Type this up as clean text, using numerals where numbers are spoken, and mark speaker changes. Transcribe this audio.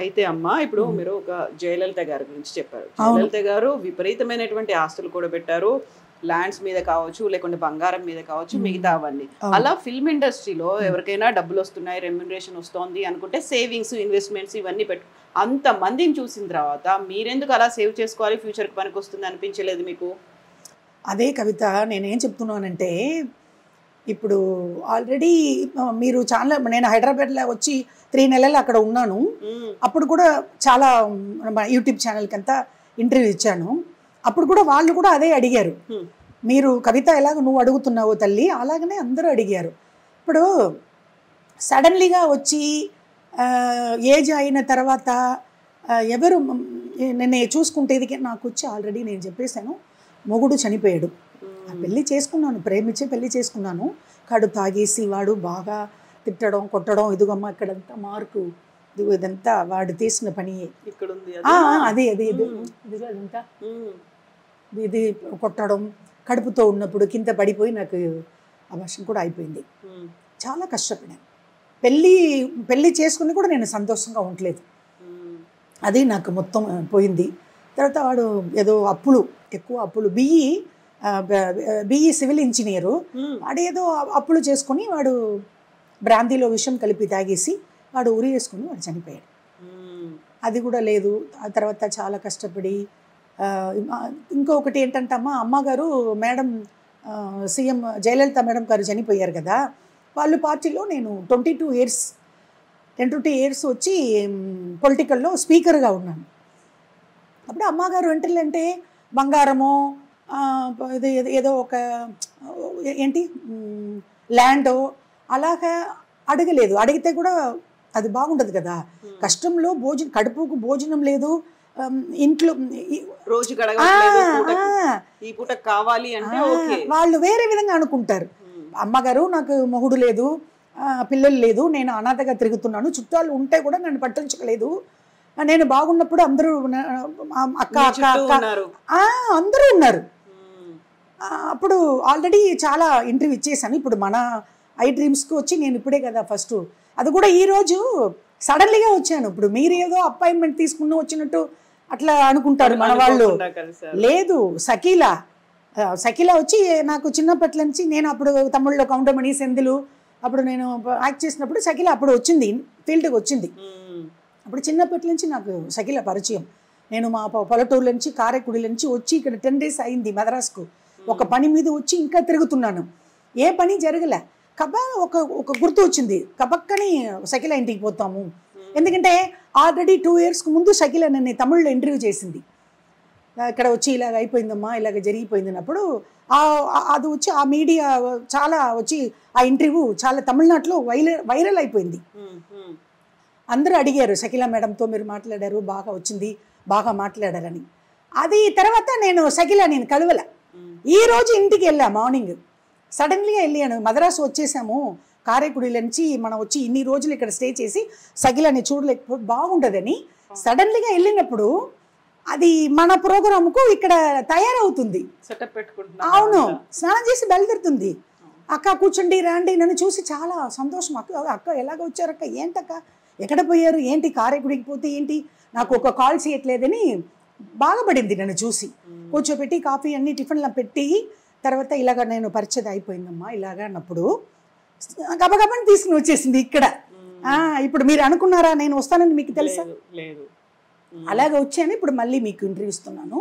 Speaker 1: అయితే అమ్మా ఇప్పుడు మీరు ఒక జయలలిత గారి గురించి చెప్పారు. జయలలిత గారు విపరీతమైనటువంటి ఆస్తులు కూడా పెట్టారు. ల్యాండ్స్ మీద కావచ్చు, లేకుంటే బంగారం మీద కావచ్చు, మిగతా అవన్నీ. అలా ఫిల్మ్ ఇండస్ట్రీలో ఎవరికైనా డబ్బులు వస్తున్నాయి, రెమ్యునరేషన్ వస్తుంది అనుకుంటే సేవింగ్స్, ఇన్వెస్ట్మెంట్స్ ఇవన్నీ అంత మందిని చూసిన తర్వాత మీరెందుకు అలా సేవ్ చేసుకోవాలి, ఫ్యూచర్కి పనికి వస్తుంది అనిపించలేదు మీకు?
Speaker 2: అదే కవిత, నేనేం చెప్తున్నానంటే ఇప్పుడు ఆల్రెడీ మీరు చాలా, నేను హైదరాబాద్లో వచ్చి 3 నెలలు అక్కడ ఉన్నాను. అప్పుడు కూడా చాలా యూట్యూబ్ ఛానల్కి అంతా ఇంటర్వ్యూ ఇచ్చాను. అప్పుడు కూడా వాళ్ళు కూడా అదే అడిగారు, మీరు కవిత ఎలాగ నువ్వు అడుగుతున్నావు తల్లి, అలాగనే అందరూ అడిగారు. ఇప్పుడు సడన్లీగా వచ్చి ఏజ్ అయిన తర్వాత ఎవరు నేను చూసుకుంటేది నాకు వచ్చి ఆల్రెడీ నేను చెప్పేశాను, మొగుడు చనిపోయాడు. పెళ్ళి చేసుకున్నాను, ప్రేమించి పెళ్ళి చేసుకున్నాను. కాడు తాగేసి వాడు బాగా తిట్టడం, కొట్టడం, ఇదిగమ్మ ఇక్కడంతా మార్కు, ఇదిగో ఇదంతా వాడు తీసిన పని, అదే అదే ఇదిగో అదంతా ఇది కొట్టడం, కడుపుతో ఉన్నప్పుడు కింద పడిపోయి నాకు అవర్షం కూడా అయిపోయింది. చాలా కష్టపడాను. పెళ్ళి చేసుకుని కూడా నేను సంతోషంగా ఉండలేదు. అది నాకు మొత్తం పోయింది. తర్వాత వాడు ఏదో ఎక్కువ అప్పులు, బిఈ సివిల్ ఇంజనీరు, వాడు ఏదో అప్పులు చేసుకుని వాడు బ్రాందీలో విషం కలిపి తాగేసి వాడు ఉరి వేసుకుని వాడు చనిపోయాడు. అది కూడా లేదు. ఆ తర్వాత చాలా కష్టపడి ఇంకొకటి ఏంటంటే అమ్మగారు మేడం, సీఎం జయలలిత మేడం గారు చనిపోయారు కదా, వాళ్ళు పార్టీలో నేను 22 ఇయర్స్ వచ్చి పొలిటికల్లో స్పీకర్గా ఉన్నాను. అప్పుడు అమ్మగారు ఏంటంటే బంగారము, ఏదో ఒక ఏంటి ల్యాండో అలాగా అడగలేదు. అడిగితే కూడా అది బాగుండదు కదా, కష్టంలో కడుపుకు భోజనం లేదు, ఇంట్లో
Speaker 1: రోజు కావాలి అంటే
Speaker 2: వాళ్ళు వేరే విధంగా అనుకుంటారు. అమ్మగారు నాకు మొగుడు లేదు, పిల్లలు లేదు, నేను అనాథగా తిరుగుతున్నాను, చుట్టాలు ఉంటే కూడా నన్ను పట్టించలేదు, నేను బాగున్నప్పుడు అందరూ అక్క అక్క అక్క అందరూ ఉన్నారు. అప్పుడు ఆల్రెడీ చాలా ఇంటర్వ్యూ ఇచ్చేసాను. ఇప్పుడు మన ఐ డ్రీమ్స్కి వచ్చి నేను ఇప్పుడే కదా ఫస్ట్, అది కూడా ఈరోజు సడన్లీగా వచ్చాను. ఇప్పుడు మీరు ఏదో అపాయింట్మెంట్ తీసుకున్న వచ్చినట్టు అట్లా అనుకుంటారు మన వాళ్ళు. లేదు, సకీలా వచ్చి నాకు చిన్నప్పటి నుంచి, నేను అప్పుడు తమిళ్లో కౌంటమణి సెందులు అప్పుడు నేను యాక్ట్ చేసినప్పుడు సకీలా అప్పుడు వచ్చింది, ఫీల్డ్కి వచ్చింది. అప్పుడు చిన్నప్పటి నుంచి నాకు సకీలా పరిచయం. నేను మా పల్లెటూరు నుంచి కారైకుడి నుంచి వచ్చి ఇక్కడ 10 days అయింది మద్రాసుకు. ఒక పని మీద వచ్చి ఇంకా తిరుగుతున్నాను, ఏ పని జరగలే. ఒక గుర్తు వచ్చింది, కబక్కని సకీలా ఇంటికి పోతాము. ఎందుకంటే ఆల్రెడీ 2 years ముందు సకీలా నన్ను తమిళ్లో ఇంటర్వ్యూ చేసింది. ఇక్కడ వచ్చి ఇలాగ అయిపోయిందమ్మా, ఇలాగ జరిగిపోయిందన్నప్పుడు అది వచ్చి ఆ మీడియా చాలా వచ్చి ఆ ఇంటర్వ్యూ చాలా తమిళనాడులో వైరల్ అయిపోయింది. అందరూ అడిగారు, సకీలా మేడంతో మీరు మాట్లాడారు, బాగా వచ్చింది, బాగా మాట్లాడారని. అది తర్వాత నేను కలవల. ఈరోజు ఇంటికి వెళ్ళా, మార్నింగ్ సడన్లీగా వెళ్ళాను. మద్రాసు వచ్చేసాము, కారైకుడి నుంచి మనం వచ్చి ఇన్ని రోజులు ఇక్కడ స్టే చేసి సకీలాని చూడలేకపోతే బాగుండదని సడన్లీగా వెళ్ళినప్పుడు అది మన ప్రోగ్రామ్కు ఇక్కడ తయారవుతుంది. అవును, స్నానం చేసి బయలుదేరుతుంది. అక్క కూర్చోండి రండి, నన్ను చూసి చాలా సంతోషం. అక్క ఎలాగ వచ్చారక్క, ఏంటక్క ఎక్కడ పోయారు, ఏంటి కారైకుడికి పోతే ఏంటి, నాకు ఒక కాల్ చేయట్లేదని బాధపడింది. నన్ను చూసి కూర్చోబెట్టి కాఫీ అన్ని టిఫిన్లా పెట్టి తర్వాత ఇలాగ నేను పరిచయం అయిపోయిందమ్మా ఇలాగ అన్నప్పుడు గబగబని తీసుకుని వచ్చేసింది ఇక్కడ. ఇప్పుడు మీరు అనుకున్నారా నేను వస్తానని మీకు తెలుసా? అలాగే వచ్చాను. ఇప్పుడు మళ్ళీ మీకు ఇంటర్వ్యూ ఇస్తున్నాను.